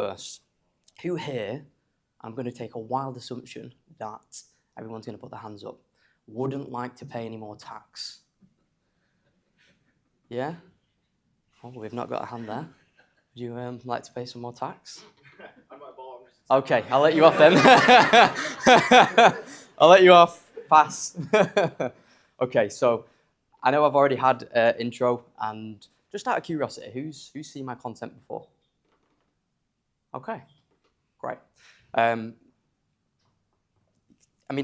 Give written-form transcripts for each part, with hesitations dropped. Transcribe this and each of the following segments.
first. Who here, I'm going to take a wild assumption that everyone's going to put their hands up, wouldn't like to pay any more tax? Yeah? Oh, we've not got a hand there. Would you like to pay some more tax? I might borrow. Okay, I'll let you off then. I'll let you off. Pass. Okay, so I know I've already had an intro, and just out of curiosity, who's seen my content before? Okay, great. I mean,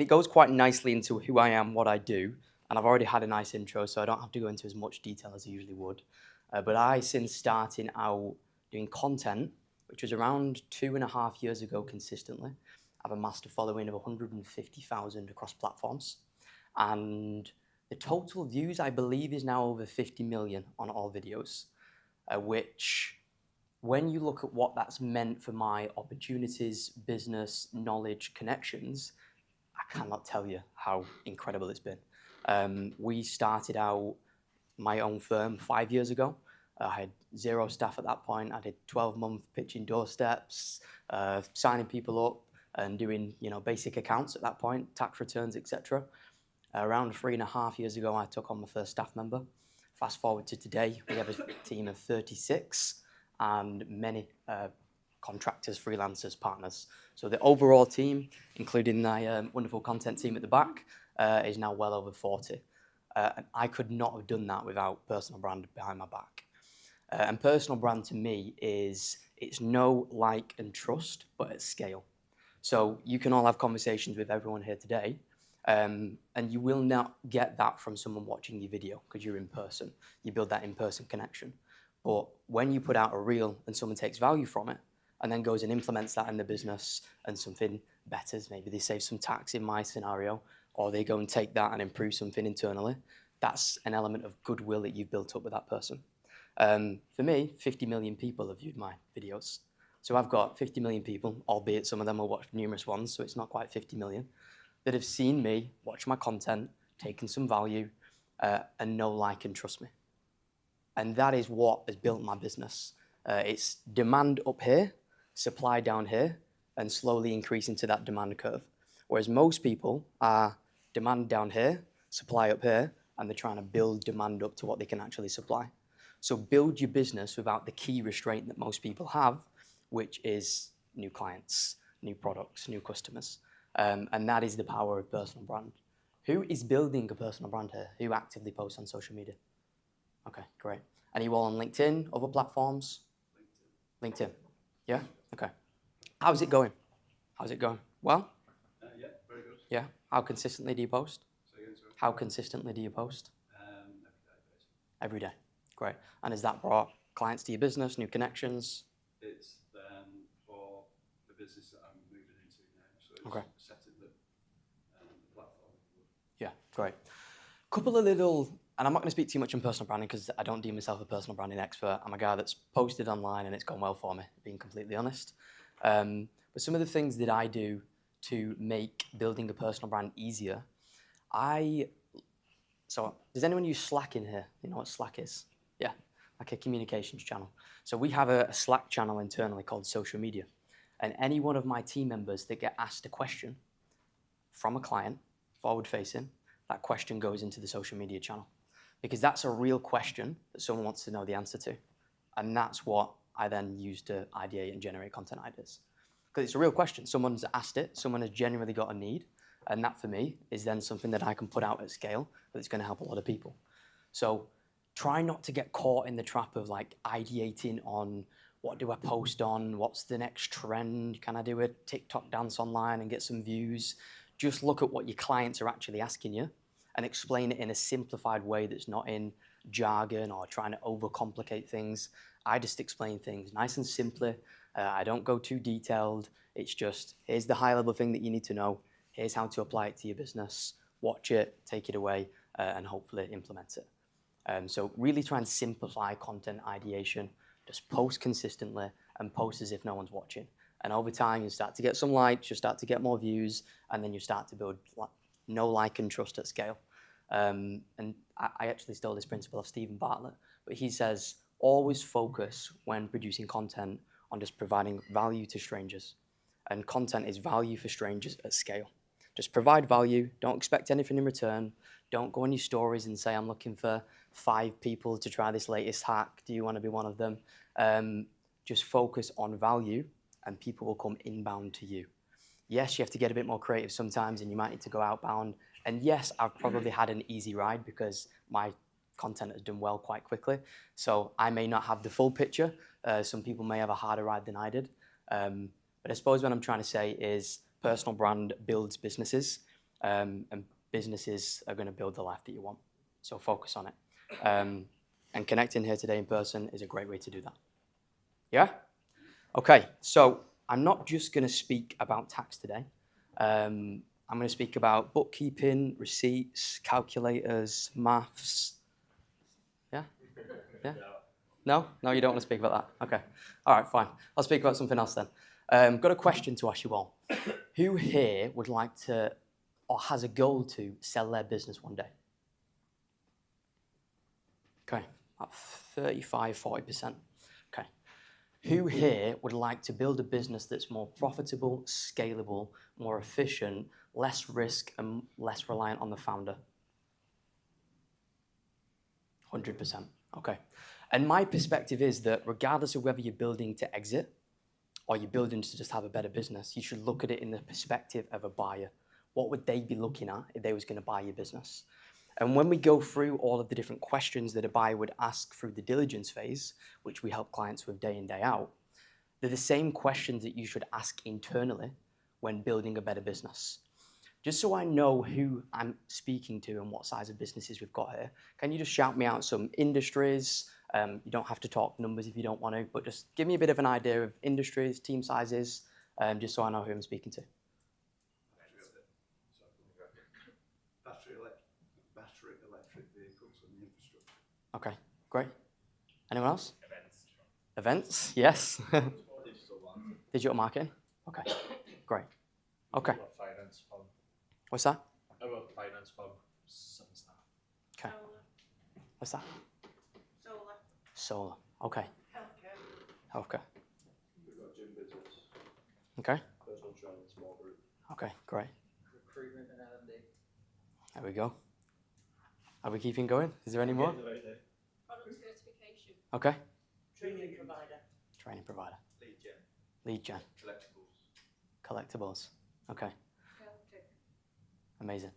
it goes quite nicely into who I am, what I do, and I've already had a nice intro, so I don't have to go into as much detail as I usually would. But I, since starting out doing content, which was around 2.5 years ago consistently, I've amassed a following of 150,000 across platforms. And the total views, I believe, is now over 50 million on all videos, which, when you look at what that's meant for my opportunities, business, knowledge, connections, I cannot tell you how incredible it's been. We started out my own firm 5 years ago. I had 0 staff at that point. I did 12-month pitching doorsteps, signing people up and doing basic accounts at that point, tax returns, etc. Around 3.5 years ago, I took on my first staff member. Fast forward to today, we have a team of 36 and many contractors, freelancers, partners. So the overall team, including my wonderful content team at the back, is now well over 40. And I could not have done that without personal brand behind my back. And personal brand to me it's know, like, and trust, but at scale. So you can all have conversations with everyone here today, and you will not get that from someone watching your video because you're in person. You build that in-person connection. But when you put out a reel and someone takes value from it and then goes and implements that in the business and something betters, maybe they save some tax in my scenario, or they go and take that and improve something internally, that's an element of goodwill that you've built up with that person. For me, 50 million people have viewed my videos. So I've got 50 million people, albeit some of them will watch numerous ones, so it's not quite 50 million, that have seen me, watch my content, taken some value, and know, like, and trust me. And that is what has built my business. It's demand up here, supply down here, and slowly increasing to that demand curve. Whereas most people are demand down here, supply up here, and they're trying to build demand up to what they can actually supply. So build your business without the key restraint that most people have, which is new clients, new products, new customers. And that is the power of personal brand. Who is building a personal brand here? Who actively posts on social media? Okay, great. And you all on LinkedIn, other platforms? LinkedIn. Yeah? Okay. How's it going? How's it going? Well? Yeah, very good. Yeah? How consistently do you post? Say again, sorry. How consistently do you post? Every day, basically. Every day. Great. And has that brought clients to your business, new connections? It's for the business that I'm moving into now, so it's Okay. setting the platform. Yeah, great. Couple of little, and I'm not going to speak too much on personal branding because I don't deem myself a personal branding expert. I'm a guy that's posted online and it's gone well for me, being completely honest. But some of the things that I do to make building a personal brand easier, so does anyone use Slack in here? You know what Slack is? Yeah, like a communications channel. So we have a Slack channel internally called social media. And any one of my team members that get asked a question from a client, forward facing, that question goes into the social media channel. Because that's a real question that someone wants to know the answer to. And that's what I then use to ideate and generate content ideas. Because it's a real question. Someone's asked it, someone has genuinely got a need, and that for me is then something that I can put out at scale that's going to help a lot of people. So try not to get caught in the trap of like ideating on what do I post on, what's the next trend, can I do a TikTok dance online and get some views? Just look at what your clients are actually asking you and explain it in a simplified way that's not in jargon or trying to overcomplicate things. I just explain things nice and simply. I don't go too detailed. It's just, here's the high level thing that you need to know. Here's how to apply it to your business. Watch it, take it away, and hopefully implement it. So really try and simplify content ideation. Just post consistently and post as if no one's watching. And over time, you start to get some likes, you start to get more views, and then you start to build know, like, and trust at scale. And I actually stole this principle of Stephen Bartlett, but he says, always focus when producing content on just providing value to strangers. And content is value for strangers at scale. Just provide value, don't expect anything in return. Don't go on your stories and say, I'm looking for 5 people to try this latest hack. Do you want to be one of them? Just focus on value and people will come inbound to you. Yes, you have to get a bit more creative sometimes and you might need to go outbound. And yes, I've probably had an easy ride because my content has done well quite quickly. So I may not have the full picture. Some people may have a harder ride than I did. But I suppose what I'm trying to say is personal brand builds businesses, and businesses are going to build the life that you want. So focus on it. And connecting here today in person is a great way to do that. Yeah? Okay, so I'm not just going to speak about tax today. I'm going to speak about bookkeeping, receipts, calculators, maths. Yeah? Yeah? No? No, you don't want to speak about that? Okay. All right, fine. I'll speak about something else then. Got a question to ask you all. Who here would like to, or has a goal to, sell their business one day? Okay, about 35, 40%. Okay. Who here would like to build a business that's more profitable, scalable, more efficient, less risk, and less reliant on the founder? 100%. Okay. And my perspective is that regardless of whether you're building to exit or you're building to just have a better business, you should look at it in the perspective of a buyer. What would they be looking at if they was going to buy your business? And when we go through all of the different questions that a buyer would ask through the diligence phase, which we help clients with day in, day out, they're the same questions that you should ask internally when building a better business. Just so I know who I'm speaking to and what size of businesses we've got here, can you just shout me out some industries? You don't have to talk numbers if you don't want to, but just give me a bit of an idea of industries, team sizes, just so I know who I'm speaking to. Battery electric vehicles and infrastructure. Okay, great. Anyone else? Events. Events, yes. Digital marketing. Digital marketing? Okay, great. Okay, About finance firm. what's that? About finance firm. Some stuff. Okay, what's that? Solar. Solar, okay. Healthcare. Healthcare, We've got gym business, okay. personal training, small group. Okay, great. Recruitment and L&D. There we go. Are we keeping going? Is there any more? Product certification. Okay. Training provider. Training provider. Lead gen, Lead gen. collectibles. Collectibles. Okay. Celtic. Amazing.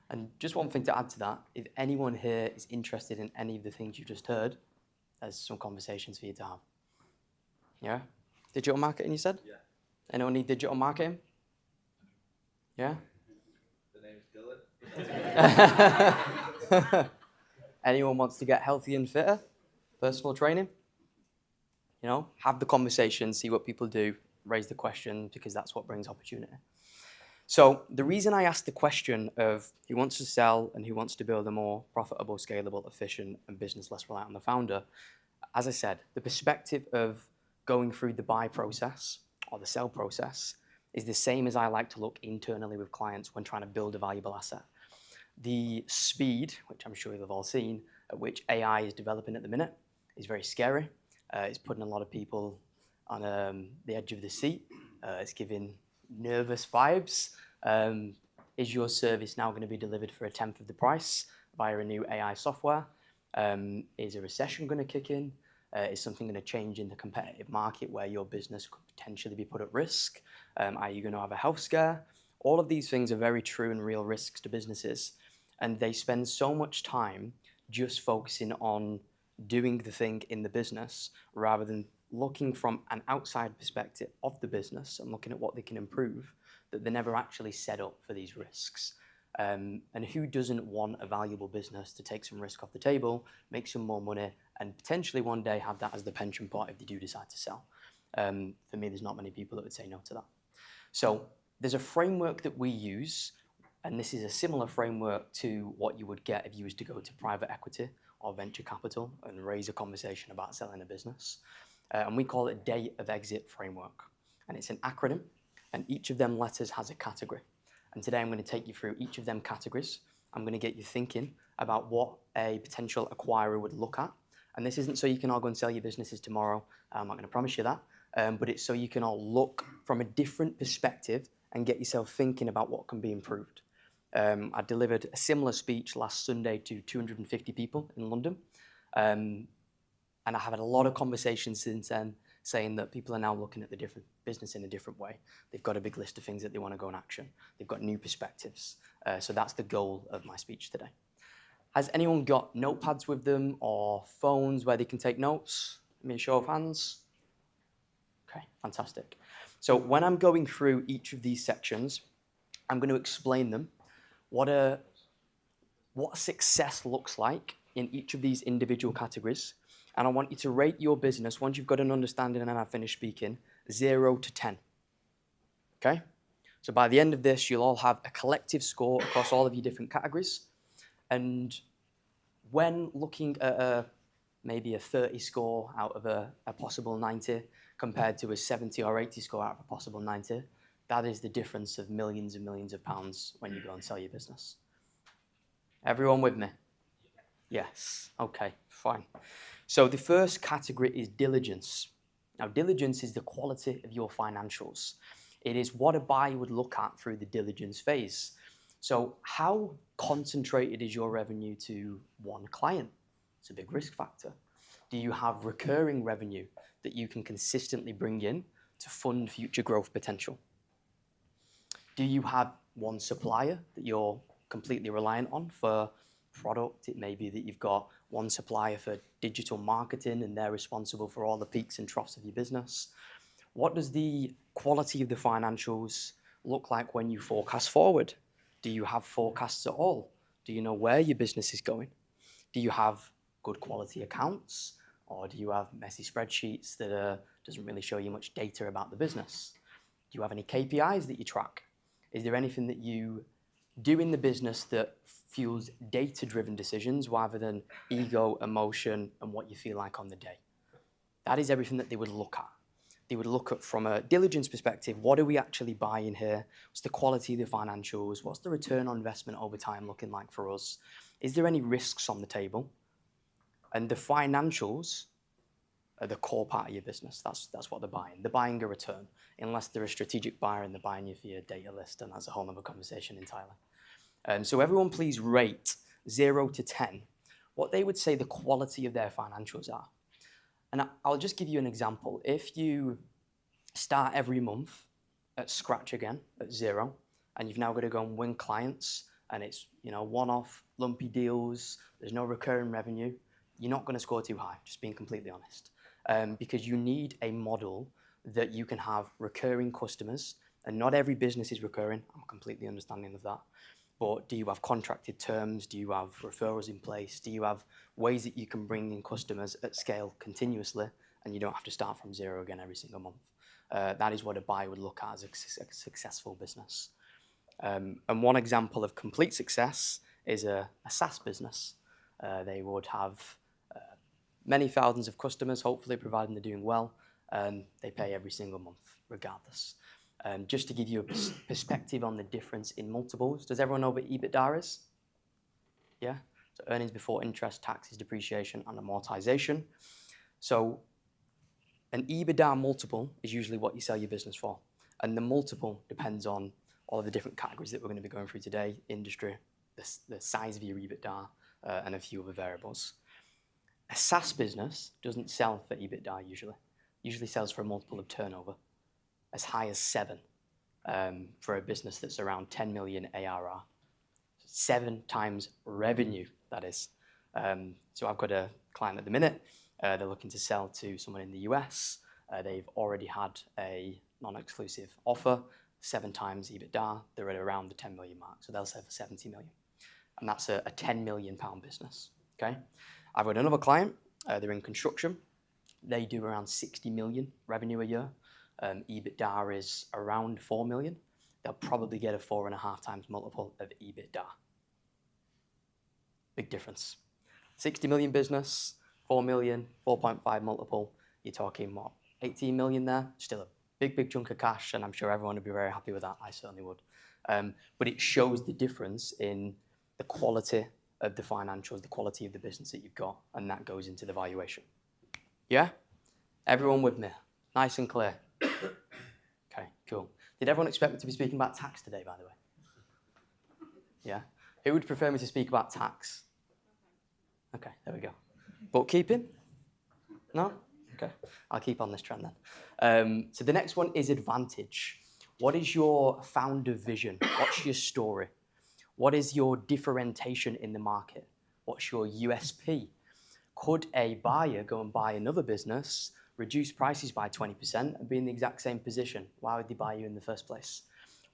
And just one thing to add to that, if anyone here is interested in any of the things you just heard, there's some conversations for you to have. Yeah? Digital marketing, you said? Yeah. Anyone need digital marketing? Yeah? The name's Dylan. Anyone wants to get healthy and fitter? Personal training? You know, have the conversation, see what people do, raise the question, because that's what brings opportunity. So the reason I asked the question of who wants to sell and who wants to build a more profitable, scalable, efficient, and business less reliant on the founder, as I said, the perspective of going through the buy process or the sell process is the same as I like to look internally with clients when trying to build a valuable asset. The speed, which I'm sure you've all seen, at which AI is developing at the minute is very scary. It's putting a lot of people on the edge of the seat. It's giving nervous vibes. Is your service now going to be delivered for 1/10 of the price via a new AI software? Is a recession going to kick in? Is something going to change in the competitive market where your business could potentially be put at risk? Are you going to have a health scare? All of these things are very true and real risks to businesses. And they spend so much time just focusing on doing the thing in the business rather than looking from an outside perspective of the business and looking at what they can improve, that they're never actually set up for these risks. And who doesn't want a valuable business to take some risk off the table, make some more money, and potentially one day have that as the pension pot if they do decide to sell? For me, there's not many people that would say no to that. So there's a framework that we use, and this is a similar framework to what you would get if you was to go to private equity or venture capital and raise a conversation about selling a business. And we call it date of exit framework. And it's an acronym, and each of them letters has a category. And today I'm going to take you through each of them categories. I'm going to get you thinking about what a potential acquirer would look at. And this isn't so you can all go and sell your businesses tomorrow. I'm not going to promise you that. but it's so you can all look from a different perspective and get yourself thinking about what can be improved. I delivered a similar speech last Sunday to 250 people in London, and I have had a lot of conversations since then saying that people are now looking at the different business in a different way. They've got a big list of things that they want to go in action. They've got new perspectives. So that's the goal of my speech today. Has anyone got notepads with them or phones where they can take notes? Give me a show of hands. Okay, fantastic. So when I'm going through each of these sections, I'm going to explain them, what success looks like in each of these individual categories. And I want you to rate your business, once you've got an understanding and I've finished speaking, 0 to 10. Okay? So by the end of this, you'll all have a collective score across all of your different categories. And when looking at maybe a 30 score out of a possible 90 compared to a 70 or 80 score out of a possible 90, that is the difference of millions and millions of pounds when you go and sell your business. Everyone with me? Yes. Okay, fine. So the first category is diligence. Now, diligence is the quality of your financials. It is what a buyer would look at through the diligence phase. So how concentrated is your revenue to one client? It's a big risk factor. Do you have recurring revenue that you can consistently bring in to fund future growth potential? Do you have one supplier that you're completely reliant on for product? It may be that you've got one supplier for digital marketing and they're responsible for all the peaks and troughs of your business. What does the quality of the financials look like when you forecast forward? Do you have forecasts at all? Do you know where your business is going? Do you have good quality accounts? Or do you have messy spreadsheets that doesn't really show you much data about the business? Do you have any KPIs that you track? Is there anything that you do in the business that fuels data-driven decisions rather than ego, emotion, and what you feel like on the day? That is everything that they would look at. They would look at, from a diligence perspective, what are we actually buying here? What's the quality of the financials? What's the return on investment over time looking like for us? Is there any risks on the table? And the financials are the core part of your business. That's what they're buying. They're buying a return, unless they're a strategic buyer and they're buying you for your data list, and that's a whole other conversation entirely. So everyone please rate 0 to 10 what they would say the quality of their financials are. And I'll just give you an example. If you start every month at scratch again, at 0, and you've now got to go and win clients, and it's one-off lumpy deals, there's no recurring revenue, you're not going to score too high, just being completely honest. Because you need a model that you can have recurring customers, and not every business is recurring, I'm completely understanding of that. But do you have contracted terms? Do you have referrals in place? Do you have ways that you can bring in customers at scale continuously, and you don't have to start from 0 again every single month? That is what a buyer would look at as a successful business. And one example of complete success is a SaaS business. They would have many thousands of customers, hopefully, providing they're doing well, and they pay every single month regardless. Just to give you a perspective on the difference in multiples, does everyone know what EBITDA is? Yeah? So earnings before interest, taxes, depreciation, and amortization. So an EBITDA multiple is usually what you sell your business for. And the multiple depends on all of the different categories that we're going to be going through today: industry, the size of your EBITDA, and a few other variables. A SaaS business doesn't sell for EBITDA usually. Usually sells for a multiple of turnover, as high as 7 for a business that's around 10 million ARR. 7 times revenue, that is. So I've got a client at the minute. They're looking to sell to someone in the US. They've already had a non-exclusive offer, 7 times EBITDA. They're at around the 10 million mark, so they'll sell for 70 million. And that's a 10 million pound business, okay? I've got another client. They're in construction. They do around 60 million revenue a year. EBITDA is around 4 million. They'll probably get a 4.5 times multiple of EBITDA. Big difference. 60 million business, 4 million, 4.5 multiple. You're talking, what, 18 million there? Still a big, big chunk of cash, and I'm sure everyone would be very happy with that. I certainly would. But it shows the difference in the quality of the financials, the quality of the business that you've got, and that goes into the valuation. Yeah? Everyone with me? Nice and clear. Okay, cool. Did everyone expect me to be speaking about tax today, by the way? Yeah? Who would prefer me to speak about tax? Okay, there we go. Bookkeeping? No? Okay, I'll keep on this trend then. So the next one is advantage. What is your founder vision? What's your story? What is your differentiation in the market? What's your USP? Could a buyer go and buy another business, reduce prices by 20% and be in the exact same position? Why would they buy you in the first place?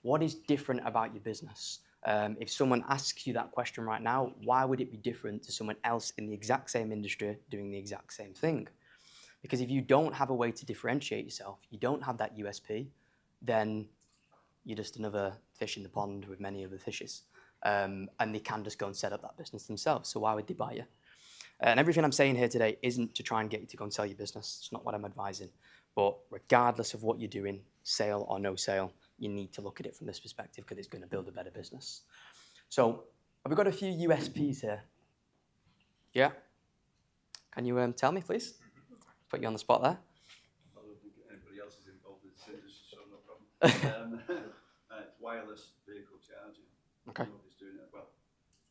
What is different about your business? If someone asks you that question right now, why would it be different to someone else in the exact same industry doing the exact same thing? Because if you don't have a way to differentiate yourself, you don't have that USP, then you're just another fish in the pond with many other fishes. And they can just go and set up that business themselves. So why would they buy you? And everything I'm saying here today isn't to try and get you to go and sell your business. It's not what I'm advising. But regardless of what you're doing, sale or no sale, you need to look at it from this perspective because it's going to build a better business. So have we got a few USPs here? Yeah? Can you tell me, please? Put you on the spot there. I don't think anybody else is involved in this industry, so no problem. It's wireless vehicle charging. Okay. Nobody's doing it. Well,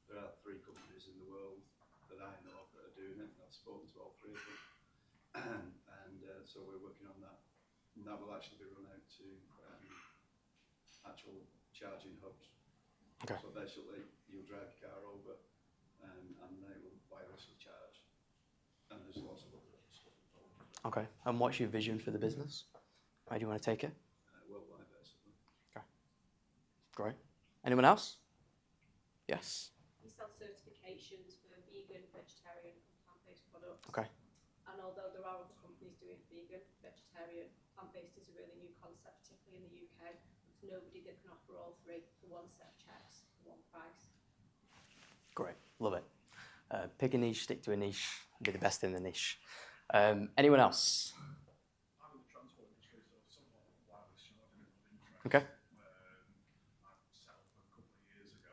there are 3 companies in the world that I know of that are doing it, and I've spoken to all 3 of them. So we're working on that. And that will actually be run out to actual charging hubs. Okay. So basically, you'll drive your car over and they will wirelessly charge. And there's lots of other stuff involved. Okay. And what's your vision for the business? Where do you want to take it? Worldwide, basically. Okay. Great. Anyone else? Yes. We sell certifications for vegan, vegetarian, and plant-based products. Okay. And although there are other companies doing vegan, vegetarian, plant-based is a really new concept, particularly in the UK. There's nobody that can offer all 3 for one set of checks, for one price. Great. Love it. Pick a niche, stick to a niche, be the best in the niche. Anyone else? I'm in the transport industry, so somewhat wireless charging of interest. Okay. I set up a couple of years ago.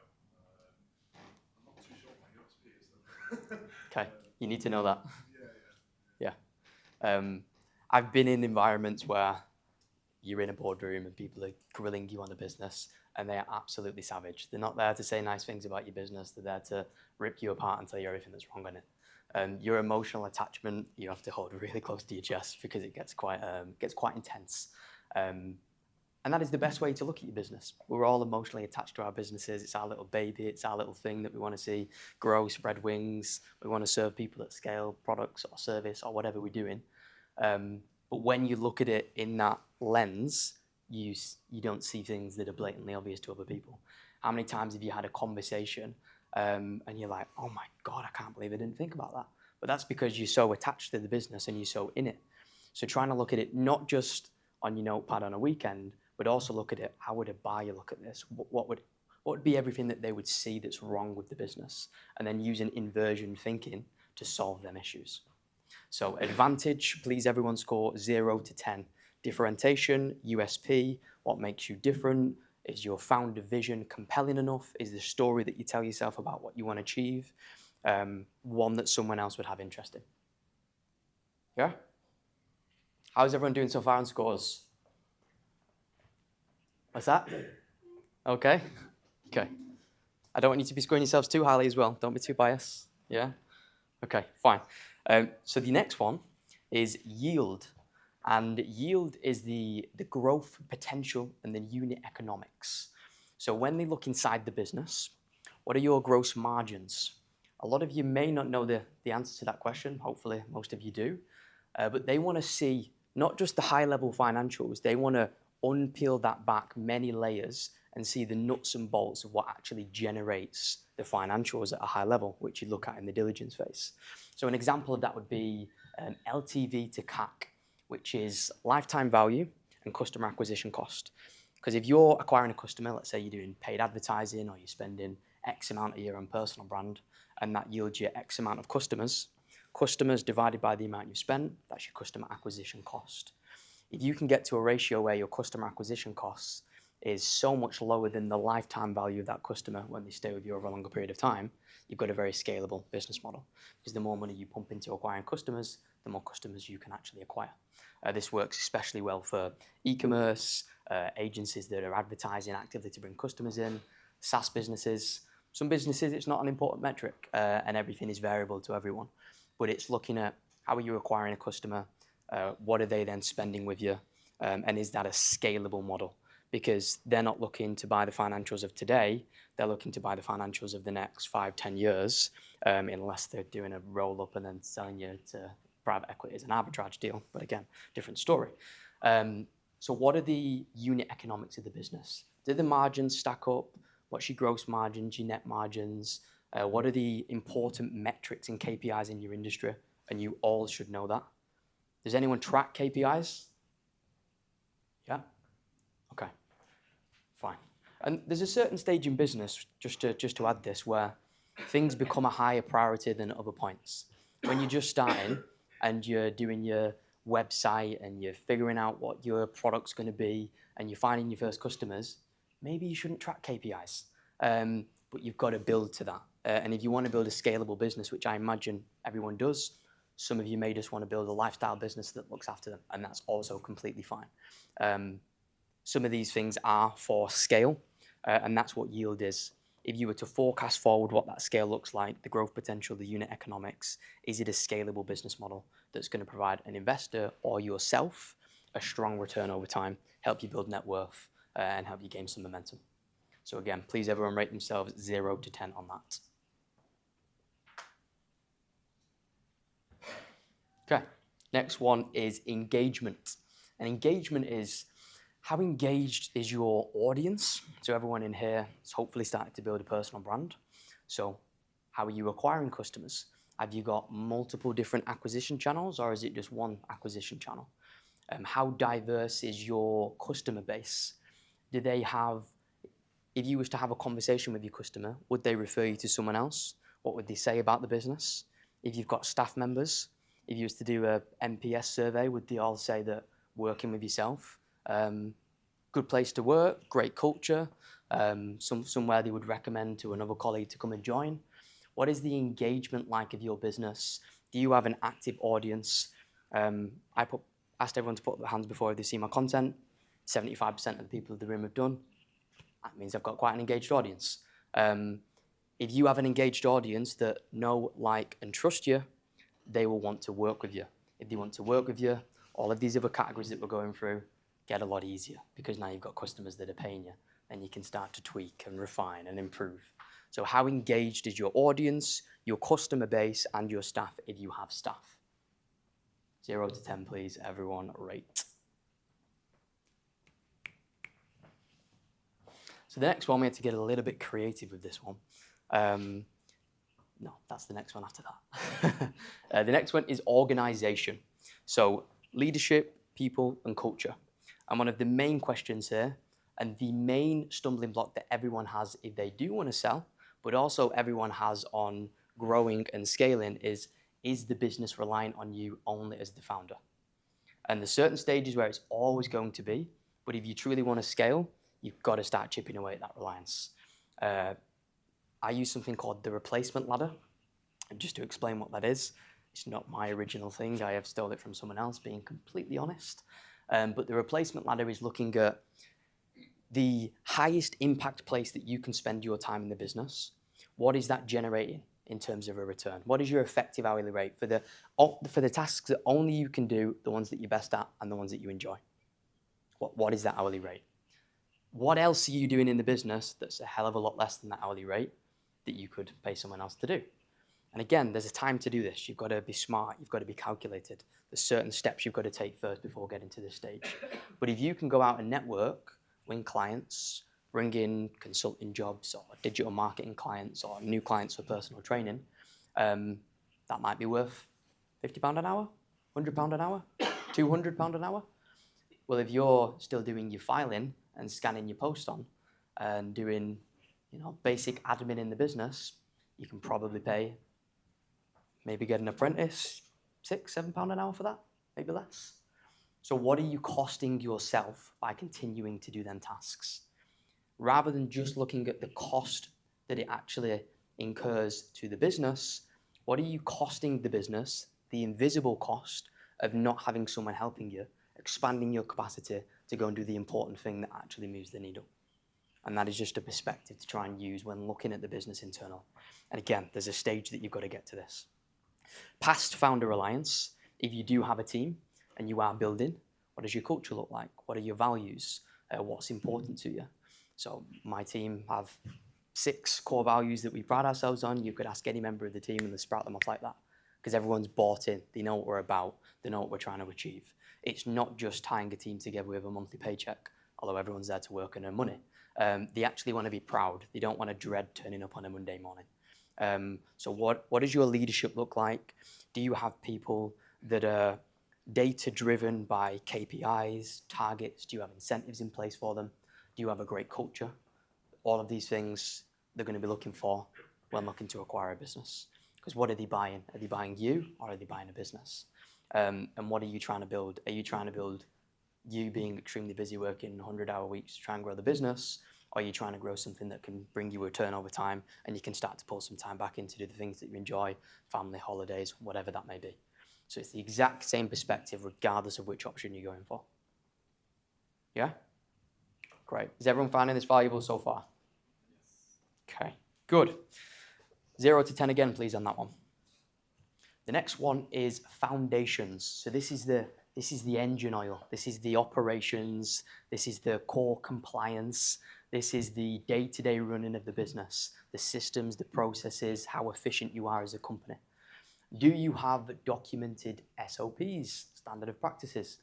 I'm not too sure what my USP is though. Okay. You need to know that. Yeah. I've been in environments where you're in a boardroom and people are grilling you on the business and they are absolutely savage. They're not there to say nice things about your business. They're there to rip you apart and tell you everything that's wrong on it. Your emotional attachment, you have to hold really close to your chest because it gets quite intense. And that is the best way to look at your business. We're all emotionally attached to our businesses. It's our little baby. It's our little thing that we want to see grow, spread wings. We want to serve people at scale, products or service or whatever we're doing. But when you look at it in that lens, you don't see things that are blatantly obvious to other people. How many times have you had a conversation and you're like, oh my God, I can't believe I didn't think about that. But that's because you're so attached to the business and you're so in it. So trying to look at it not just on your notepad on a weekend, but also look at it, how would a buyer look at this? What would be everything that they would see that's wrong with the business? And then using inversion thinking to solve them issues. So advantage, please everyone score 0 to 10. Differentiation, USP, what makes you different? Is your founder vision compelling enough? Is the story that you tell yourself about what you want to achieve one that someone else would have interest in? Yeah? How's everyone doing so far on scores? What's that? Okay. Okay. I don't want you to be scoring yourselves too highly as well. Don't be too biased. Yeah? Okay, fine. So the next one is yield. And yield is the growth potential and the unit economics. So when they look inside the business, what are your gross margins? A lot of you may not know the answer to that question. Hopefully, most of you do. But they want to see not just the high-level financials. They want to unpeel that back many layers and see the nuts and bolts of what actually generates the financials at a high level, which you look at in the diligence phase. So an example of that would be LTV to CAC, which is lifetime value and customer acquisition cost. Because if you're acquiring a customer, let's say you're doing paid advertising or you're spending X amount a year on personal brand, and that yields you X amount of customers, customers divided by the amount you've spent, that's your customer acquisition cost. If you can get to a ratio where your customer acquisition costs is so much lower than the lifetime value of that customer when they stay with you over a longer period of time, you've got a very scalable business model. Because the more money you pump into acquiring customers, the more customers you can actually acquire. This works especially well for e-commerce, agencies that are advertising actively to bring customers in, SaaS businesses. Some businesses, it's not an important metric, and everything is variable to everyone. But it's looking at how are you acquiring a customer, what are they then spending with you, and is that a scalable model? Because they're not looking to buy the financials of today, they're looking to buy the financials of the next 5-10 years, unless they're doing a roll-up and then selling you to private equity as an arbitrage deal. But again, different story. So what are the unit economics of the business? Do the margins stack up? What's your gross margins, your net margins? What are the important metrics and KPIs in your industry? And you all should know that. Does anyone track KPIs? Yeah? Okay, fine. And there's a certain stage in business, just to add this, where things become a higher priority than other points. When you're just starting and you're doing your website and you're figuring out what your product's going to be and you're finding your first customers, maybe you shouldn't track KPIs. But you've got to build to that. And if you want to build a scalable business, which I imagine everyone does, some of you may just want to build a lifestyle business that looks after them, and that's also completely fine. Some of these things are for scale, and that's what yield is. If you were to forecast forward what that scale looks like, the growth potential, the unit economics, is it a scalable business model that's going to provide an investor or yourself a strong return over time, help you build net worth, and help you gain some momentum? So again, please everyone rate themselves 0 to 10 on that. Okay, next one is engagement. And engagement is how engaged is your audience? So everyone in here has hopefully started to build a personal brand. So how are you acquiring customers? Have you got multiple different acquisition channels, or is it just one acquisition channel? How diverse is your customer base? Do they have, if you was to have a conversation with your customer, would they refer you to someone else? What would they say about the business? If you've got staff members, if you was to do a NPS survey, would they all say that working with yourself, good place to work, great culture, somewhere they would recommend to another colleague to come and join? What is the engagement like of your business? Do you have an active audience? Asked everyone to put up their hands before they see my content. 75% of the people in the room have done. That means I've got quite an engaged audience. If you have an engaged audience that know, like, and trust you, they will want to work with you. If they want to work with you, all of these other categories that we're going through get a lot easier because now you've got customers that are paying you and you can start to tweak and refine and improve. So how engaged is your audience, your customer base, and your staff if you have staff? 0 to 10, please, everyone rate. So the next one, we had to get a little bit creative with this one. No, that's the next one after that. The next one is organization. So leadership, people, and culture. And one of the main questions here, and the main stumbling block that everyone has if they do want to sell, but also everyone has on growing and scaling is the business reliant on you only as the founder? And there's certain stages where it's always going to be, but if you truly want to scale, you've got to start chipping away at that reliance. I use something called the replacement ladder. And just to explain what that is, it's not my original thing. I have stolen it from someone else, being completely honest. But the replacement ladder is looking at the highest impact place that you can spend your time in the business. What is that generating in terms of a return? What is your effective hourly rate for the tasks that only you can do, the ones that you're best at, and the ones that you enjoy? What is that hourly rate? What else are you doing in the business that's a hell of a lot less than that hourly rate that you could pay someone else to do? And again, there's a time to do this. You've got to be smart. You've got to be calculated. There's certain steps you've got to take first before getting to this stage. But if you can go out and network, win clients, bring in consulting jobs or digital marketing clients or new clients for personal training, that might be worth £50 an hour, £100 an hour, £200 an hour. Well, if you're still doing your filing and scanning your post on and doing, basic admin in the business, you can probably pay, maybe get an apprentice, £6-7 an hour for that, maybe less. So what are you costing yourself by continuing to do them tasks? Rather than just looking at the cost that it actually incurs to the business, what are you costing the business, the invisible cost of not having someone helping you, expanding your capacity to go and do the important thing that actually moves the needle. And that is just a perspective to try and use when looking at the business internal. And again, there's a stage that you've got to get to this. Past founder alliance, if you do have a team and you are building, what does your culture look like? What are your values? What's important to you? So my team have 6 core values that we pride ourselves on. You could ask any member of the team and they sprout them off like that because everyone's bought in. They know what we're about. They know what we're trying to achieve. It's not just tying a team together with a monthly paycheck, although everyone's there to work and earn money. They actually want to be proud. They don't want to dread turning up on a Monday morning. So what does your leadership look like? Do you have people that are data driven by KPIs, targets? Do you have incentives in place for them? Do you have a great culture? All of these things they're going to be looking for when looking to acquire a business. Because what are they buying? Are they buying you or are they buying a business? And what are you trying to build? Are you trying to build you being extremely busy working 100-hour weeks to try and grow the business? Or are you trying to grow something that can bring you a return over time and you can start to pull some time back in to do the things that you enjoy, family, holidays, whatever that may be? So it's the exact same perspective regardless of which option you're going for. Yeah? Great. Is everyone finding this valuable so far? Okay, good. 0 to 10 again, please, on that one. The next one is foundations. So this is the engine oil. This is the operations. This is the core compliance. This is the day-to-day running of the business, the systems, the processes, how efficient you are as a company. Do you have documented SOPs, standard of practices?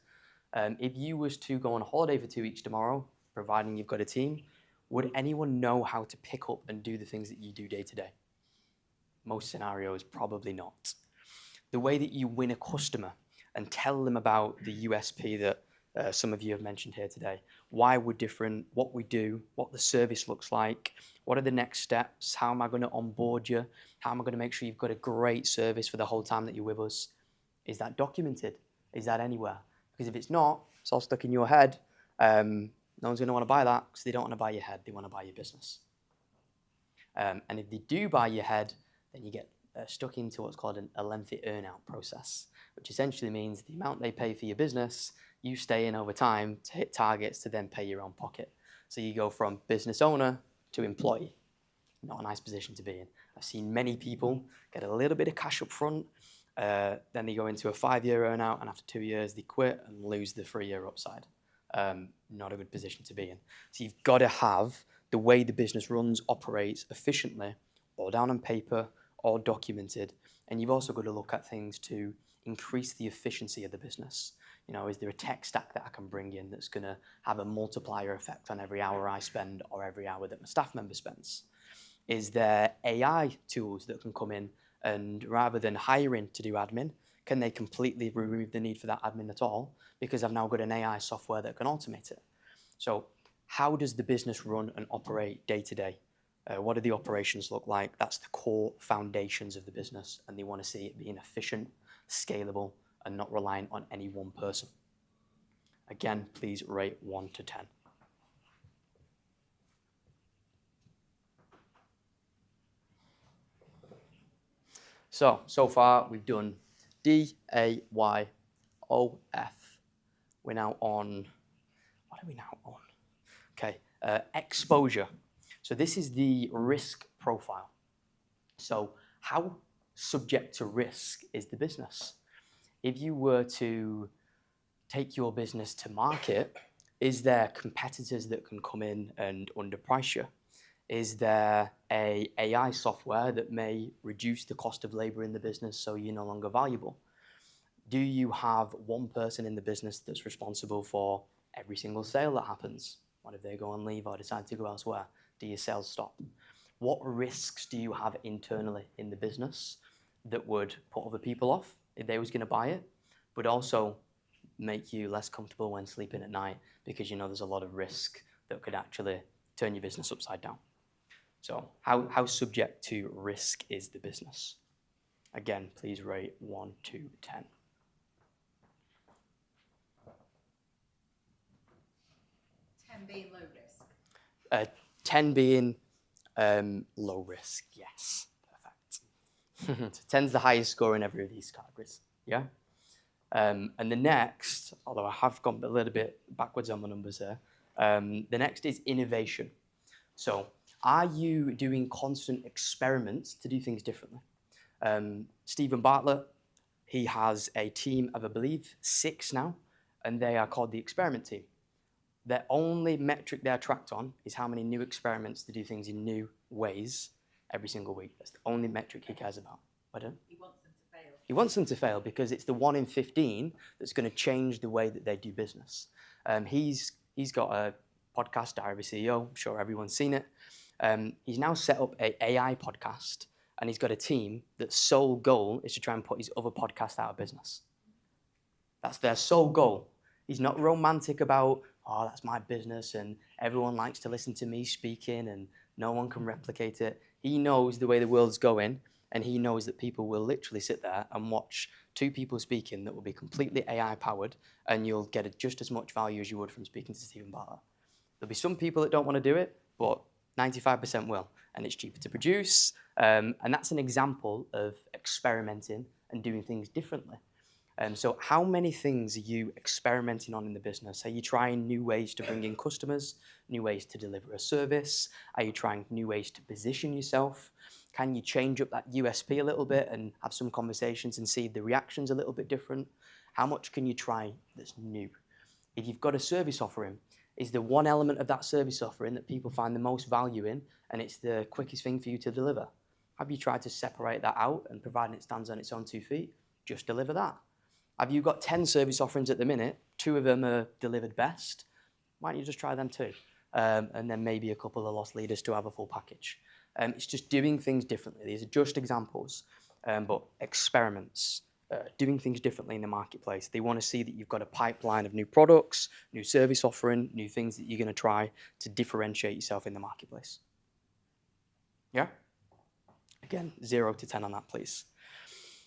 If you was to go on a holiday for 2 weeks tomorrow, providing you've got a team, would anyone know how to pick up and do the things that you do day to day? Most scenarios, probably not. The way that you win a customer and tell them about the USP that some of you have mentioned here today, why we're different, what we do, what the service looks like, what are the next steps, how am I going to onboard you, how am I going to make sure you've got a great service for the whole time that you're with us? Is that documented? Is that anywhere? Because if it's not, it's all stuck in your head. No one's going to want to buy that because they don't want to buy your head, they want to buy your business. And if they do buy your head, then you get stuck into what's called a lengthy earn-out process, which essentially means the amount they pay for your business, you stay in over time to hit targets to then pay your own pocket. So you go from business owner to employee. Not a nice position to be in. I've seen many people get a little bit of cash up front, then they go into a 5-year earn-out, and after 2 years they quit and lose the 3-year upside. Not a good position to be in. So you've got to have the way the business runs, operates efficiently, all down on paper, all documented. And you've also got to look at things to increase the efficiency of the business. You know, is there a tech stack that I can bring in that's going to have a multiplier effect on every hour I spend or every hour that my staff member spends? Is there AI tools that can come in and rather than hiring to do admin, can they completely remove the need for that admin at all because I've now got an AI software that can automate it? So how does the business run and operate day to day? What do the operations look like? That's the core foundations of the business, and they want to see it being efficient, scalable, and not reliant on any one person. Again, please rate 1 to 10. So far we've done D, A, Y, O, F. We're now on, what are we now on? Okay, exposure. So this is the risk profile. So how subject to risk is the business? If you were to take your business to market, is there competitors that can come in and underprice you? Is there a AI software that may reduce the cost of labor in the business so you're no longer valuable? Do you have one person in the business that's responsible for every single sale that happens? What if they go on leave or decide to go elsewhere? Do your sales stop? What risks do you have internally in the business that would put other people off if they was going to buy it, but also make you less comfortable when sleeping at night because you know there's a lot of risk that could actually turn your business upside down? So how subject to risk is the business? Again, please rate 1 to 10. 10 being low risk. 10 being low risk, yes, perfect. So 10's the highest score in every of these categories, yeah? And the next, although I have gone a little bit backwards on my numbers there, the next is innovation. So are you doing constant experiments to do things differently? Stephen Bartlett, he has a team of, I believe, 6 now, and they are called the experiment team. The only metric they're tracked on is how many new experiments to do things in new ways every single week. That's the only metric he cares about. Pardon? He wants them to fail. He wants them to fail because it's the 1 in 15 that's going to change the way that they do business. He's got a podcast, Diary of a CEO. I'm sure everyone's seen it. He's now set up an AI podcast, and he's got a team that's sole goal is to try and put his other podcast out of business. That's their sole goal. He's not romantic about, oh, that's my business and everyone likes to listen to me speaking and no one can replicate it. He knows the way the world's going, and he knows that people will literally sit there and watch 2 people speaking that will be completely AI powered, and you'll get just as much value as you would from speaking to Stephen Bartlett. There'll be some people that don't want to do it, but 95% will, and it's cheaper to produce. And that's an example of experimenting and doing things differently. So how many things are you experimenting on in the business? Are you trying new ways to bring in customers, new ways to deliver a service? Are you trying new ways to position yourself? Can you change up that USP a little bit and have some conversations and see the reactions a little bit different? How much can you try that's new? If you've got a service offering, is there one element of that service offering that people find the most value in and it's the quickest thing for you to deliver? Have you tried to separate that out and providing it stands on its own 2 feet? Just deliver that. Have you got 10 service offerings at the minute? 2 of them are delivered best. Why don't you just try them too? And then maybe a couple of loss leaders to have a full package. It's just doing things differently. These are just examples, but experiments, doing things differently in the marketplace. They want to see that you've got a pipeline of new products, new service offering, new things that you're going to try to differentiate yourself in the marketplace. Yeah? Again, 0 to 10 on that, please.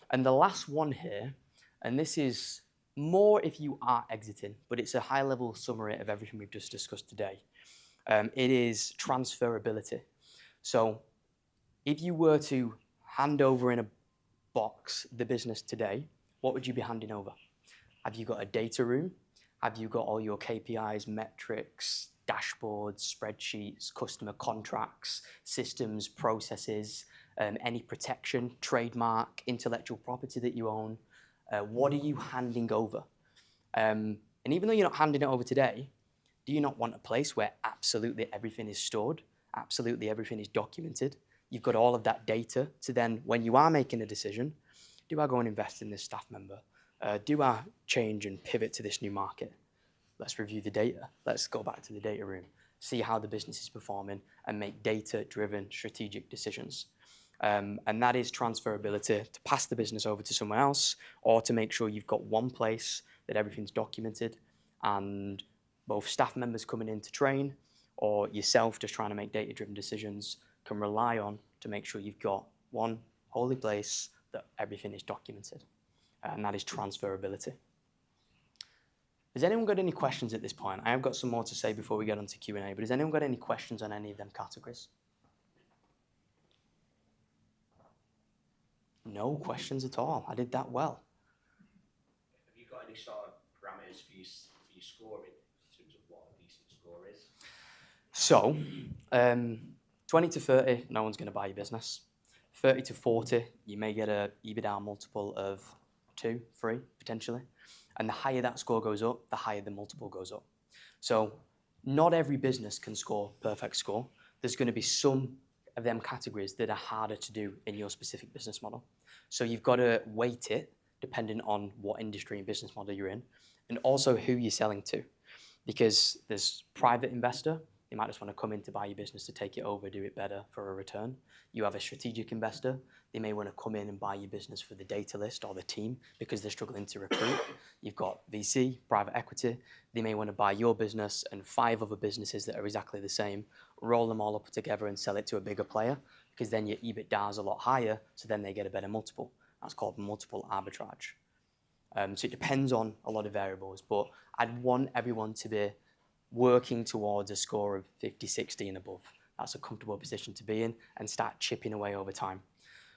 And the last one here, and this is more if you are exiting, but it's a high-level summary of everything we've just discussed today. It is transferability. So if you were to hand over in a box the business today, what would you be handing over? Have you got a data room? Have you got all your KPIs, metrics, dashboards, spreadsheets, customer contracts, systems, processes, any protection, trademark, intellectual property that you own? What are you handing over? And even though you're not handing it over today, do you not want a place where absolutely everything is stored, absolutely everything is documented? You've got all of that data to then, when you are making a decision, do I go and invest in this staff member? Do I change and pivot to this new market? Let's review the data. Let's go back to the data room, see how the business is performing, and make data-driven strategic decisions. And that is transferability, to pass the business over to someone else, or to make sure you've got one place that everything's documented, and both staff members coming in to train, or yourself just trying to make data-driven decisions, can rely on to make sure you've got one holy place that everything is documented. And that is transferability. Has anyone got any questions at this point? I have got some more to say before we get on to Q&A, but has anyone got any questions on any of them categories? No questions at all. I did that well. Have you got any sort of parameters for your scoring in terms of what a decent score is? So, 20 to 30, no one's going to buy your business. 30 to 40, you may get a EBITDA multiple of 2, 3, potentially. And the higher that score goes up, the higher the multiple goes up. So not every business can score perfect score. There's going to be some of them categories that are harder to do in your specific business model. So you've got to weight it depending on what industry and business model you're in, and also who you're selling to. Because there's private investor, they might just want to come in to buy your business to take it over, do it better for a return. You have a strategic investor, they may want to come in and buy your business for the data list or the team because they're struggling to recruit. You've got VC, private equity, they may want to buy your business and 5 other businesses that are exactly the same, roll them all up together and sell it to a bigger player, because then your EBITDA is a lot higher, so then they get a better multiple. That's called multiple arbitrage. So it depends on a lot of variables, but I'd want everyone to be working towards a score of 50, 60 and above. That's a comfortable position to be in, and start chipping away over time.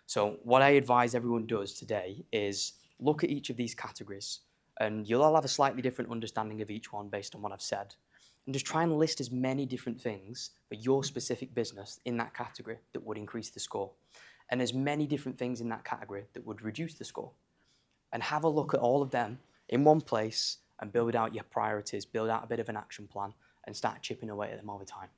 So what I advise everyone does today is look at each of these categories And you'll all have a slightly different understanding of each one based on what I've said. And just try and list as many different things for your specific business in that category that would increase the score, and as many different things in that category that would reduce the score. And have a look at all of them in one place and build out your priorities, build out a bit of an action plan, and start chipping away at them over time.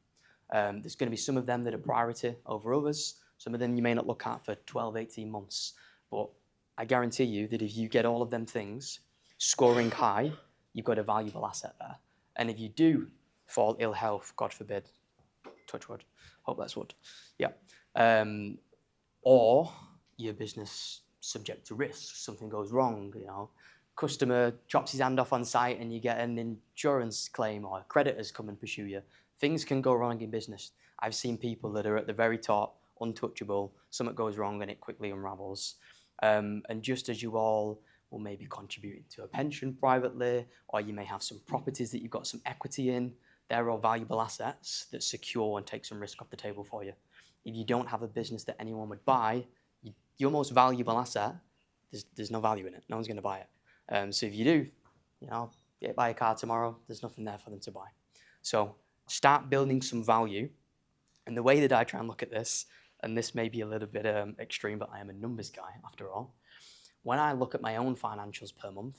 There's going to be some of them that are priority over others. Some of them you may not look at for 12, 18 months. But I guarantee you that if you get all of them things scoring high, you've got a valuable asset there. And if you do fall ill health, God forbid, touch wood, hope that's wood, yeah, or your business subject to risk, something goes wrong, customer chops his hand off on site and you get an insurance claim or creditors come and pursue you. Things can go wrong in business. I've seen people that are at the very top, untouchable, something goes wrong and it quickly unravels. And just as you all will maybe contribute to a pension privately, or you may have some properties that you've got some equity in, they're all valuable assets that secure and take some risk off the table for you. If you don't have a business that anyone would buy, your most valuable asset, there's no value in it. No one's going to buy it. So if you do, buy a car tomorrow, there's nothing there for them to buy. So start building some value. And the way that I try and look at this, and this may be a little bit extreme, but I am a numbers guy after all. When I look at my own financials per month,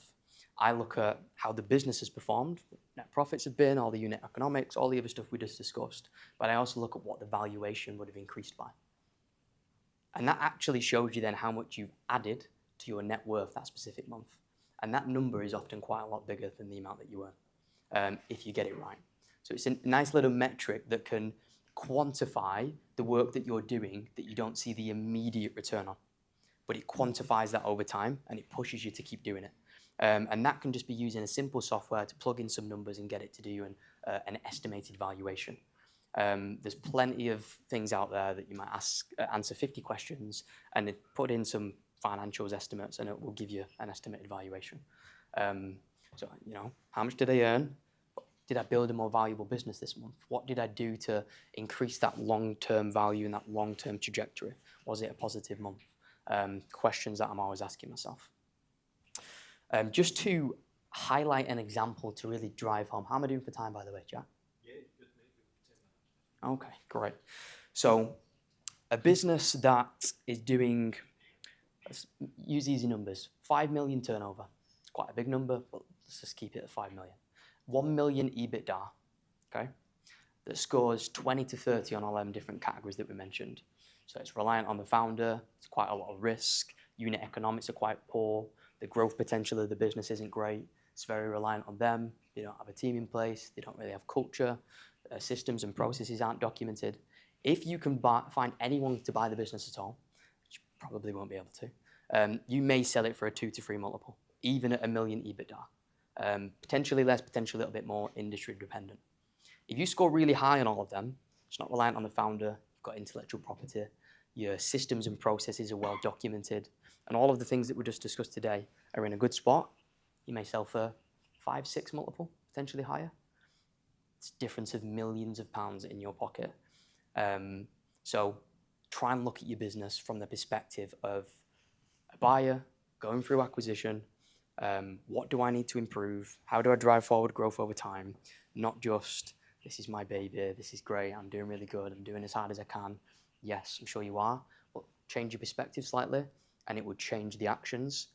I look at how the business has performed, what net profits have been, all the unit economics, all the other stuff we just discussed. But I also look at what the valuation would have increased by. And that actually shows you then how much you've added to your net worth that specific month. And that number is often quite a lot bigger than the amount that you earn, if you get it right. So it's a nice little metric that can quantify the work that you're doing that you don't see the immediate return on. But it quantifies that over time and it pushes you to keep doing it. And that can just be using a simple software to plug in some numbers and get it to do an estimated valuation. There's plenty of things out there that you might answer 50 questions and put in some financials estimates and it will give you an estimated valuation. So, how much did I earn? Did I build a more valuable business this month? What did I do to increase that long-term value and that long-term trajectory? Was it a positive month? Questions that I'm always asking myself. Just to highlight an example to really drive home. How am I doing for time, by the way, Jack? Yeah, good, mate. Okay, great. So a business that is doing, let's use easy numbers, 5 million turnover. It's quite a big number, but let's just keep it at 5 million. 1 million EBITDA, okay? That scores 20 to 30 on all them different categories that we mentioned. So it's reliant on the founder, it's quite a lot of risk, unit economics are quite poor, the growth potential of the business isn't great, it's very reliant on them, they don't have a team in place, they don't really have culture, systems and processes aren't documented. If you can find anyone to buy the business at all, which you probably won't be able to, you may sell it for a 2 to 3 multiple, even at 1 million EBITDA. Potentially less, potentially a little bit more industry dependent. If you score really high on all of them, it's not reliant on the founder, you've got intellectual property, your systems and processes are well documented, and all of the things that we just discussed today are in a good spot, you may sell for 5, 6 multiple, potentially higher. It's a difference of millions of pounds in your pocket. So try and look at your business from the perspective of a buyer going through acquisition. What do I need to improve? How do I drive forward growth over time? Not just, this is my baby, this is great, I'm doing really good, I'm doing as hard as I can. Yes, I'm sure you are, but change your perspective slightly and it will change the actions,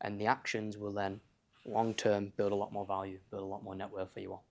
and the actions will then long-term build a lot more value, build a lot more net worth for you all.